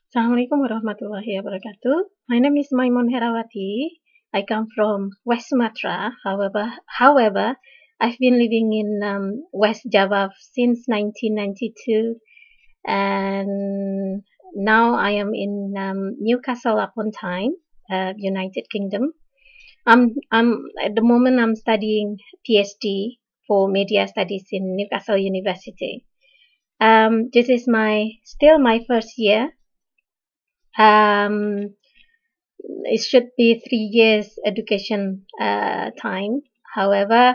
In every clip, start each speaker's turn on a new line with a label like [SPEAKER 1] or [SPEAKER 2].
[SPEAKER 1] Assalamualaikum warahmatullahi wabarakatuh. My name is Maimun Herawati. I come from West Sumatra. However, I've been living in West Java since 1992, and now I am in Newcastle upon Tyne, United Kingdom. I'm at the moment I'm studying PhD for Media Studies in Newcastle University. This is still my first year. It should be 3 years education time. However,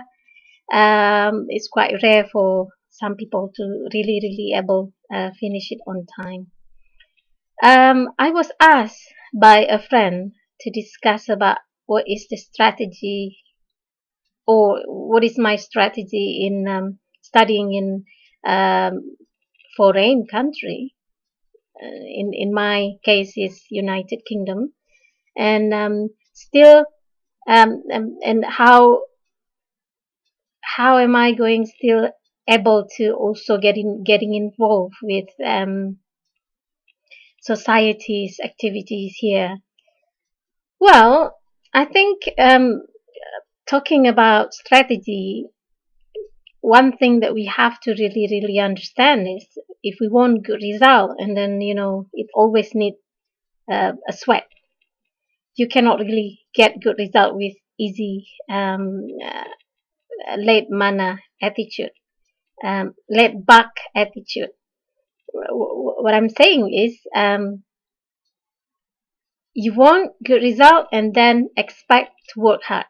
[SPEAKER 1] it's quite rare for some people to really able finish it on time. I was asked by a friend to discuss about what is the strategy or what is my strategy in studying in foreign country. In my case is United Kingdom, and still and how am I going still able to also getting involved with society's activities here. Well, I think talking about strategy, one thing that we have to really understand is if we want good result, and then it always need a sweat. You cannot really get good result with easy laid manner attitude, laid back attitude. What I'm saying is you want good result and then expect to work hard.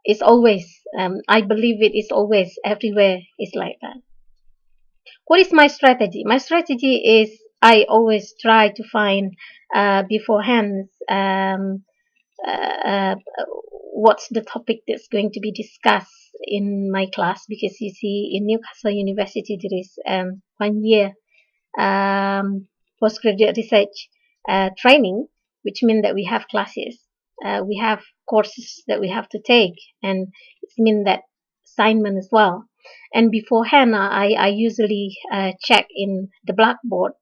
[SPEAKER 1] It's always I believe it is always everywhere is like that. What is my strategy? My strategy is I always try to find beforehand what's the topic that's going to be discussed in my class, because you see in Newcastle University there is 1 year postgraduate research training, which means that we have classes, we have courses that we have to take, and it means that assignment as well. And beforehand, I usually check in the blackboard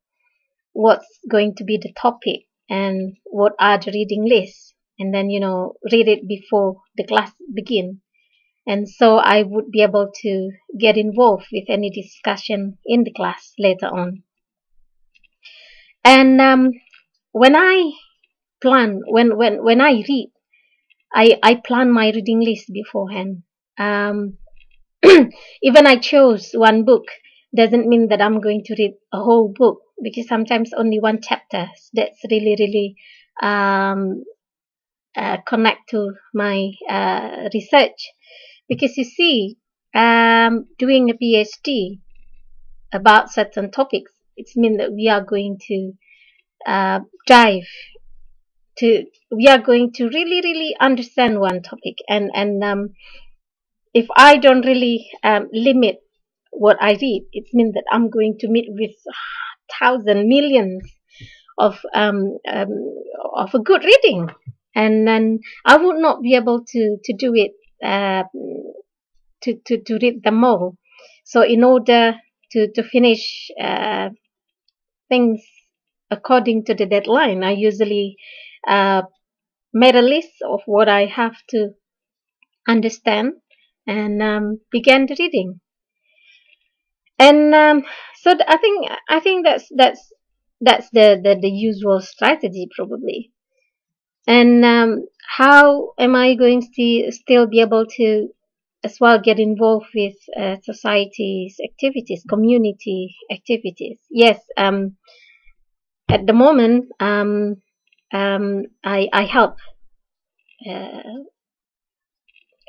[SPEAKER 1] what's going to be the topic and what are the reading lists, and then read it before the class begin, and so I would be able to get involved with any discussion in the class later on. And when I plan, when I read, I plan my reading list beforehand. Even I chose one book doesn't mean that I'm going to read a whole book, because sometimes only one chapter that's really connect to my research. Because you see, doing a PhD about certain topics, it means that we are going to we are going to really understand one topic, and if I don't really limit what I read, it means that I'm going to meet with thousands, millions of a good reading, and then I would not be able to do it to read them all. So in order to finish things according to the deadline, I usually made a list of what I have to understand and began the reading. And so I think that's the usual strategy probably. And how am I going to still be able to as well get involved with society's activities, community activities? Yes, at the moment I help a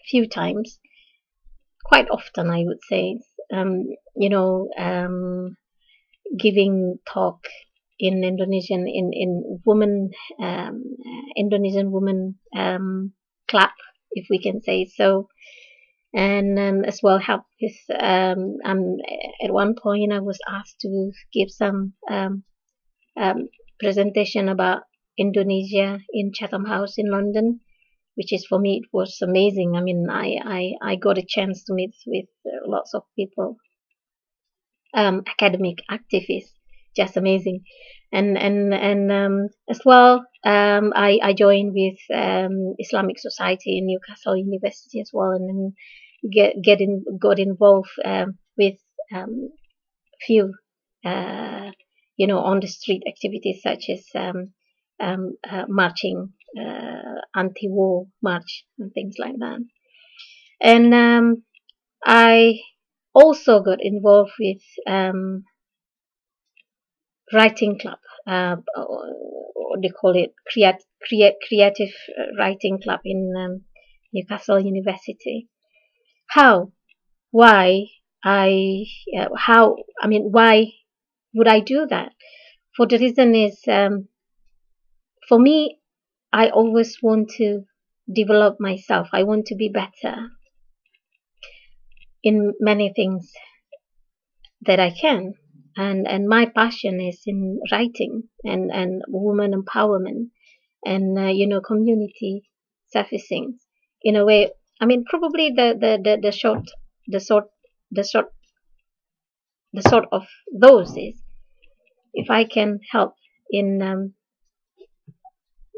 [SPEAKER 1] few times, quite often I would say, giving talk in Indonesian in women Indonesian women club, if we can say so, and as well help with at one point I was asked to give some presentation about Indonesia in Chatham House in London, which is, for me, it was amazing. I mean, I got a chance to meet with lots of people, academic activists, just amazing. and as well, I joined with Islamic Society in Newcastle University as well, and then got involved with few on the street activities such as marching, anti-war march and things like that. And I also got involved with writing club, or they call it creative writing club in Newcastle University. How? Why? Why would I do that? For the reason is, for me, I always want to develop myself. I want to be better in many things that I can. And my passion is in writing and woman empowerment and community servicing in a way. I mean, probably the short the sort the sort the sort of those is, if I can help in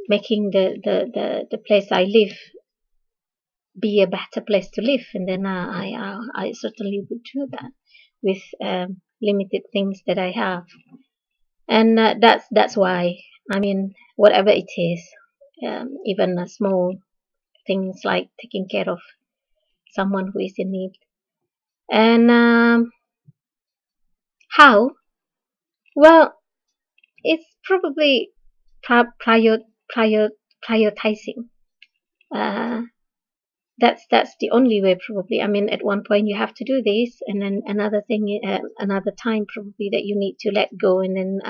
[SPEAKER 1] making the place I live be a better place to live, and then I certainly would do that with limited things that I have. And that's why, I mean, whatever it is, even small things like taking care of someone who is in need. And how? Well, it's probably prior prior prioritizing. Uh, that's the only way, probably. I mean, at one point you have to do this, and then another thing, another time probably, that you need to let go and then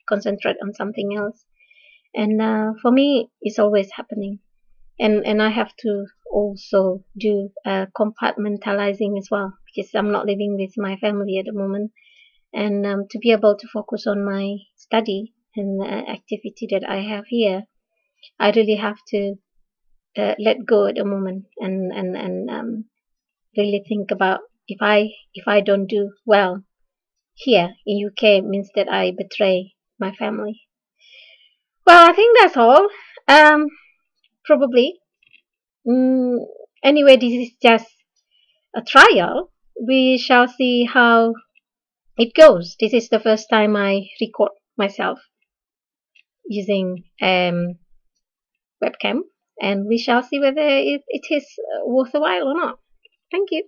[SPEAKER 1] concentrate on something else. And for me, it's always happening, and I have to also do compartmentalizing as well, because I'm not living with my family at the moment, and to be able to focus on my study and activity that I have here, I really have to let go at the moment, and really think about, if I don't do well here in UK, means that I betray my family. Well, I think that's all. Um, Probably. Mm, anyway, this is just a trial. We shall see how it goes. This is the first time I record myself using webcam, and we shall see whether it is worth a while or not. Thank you.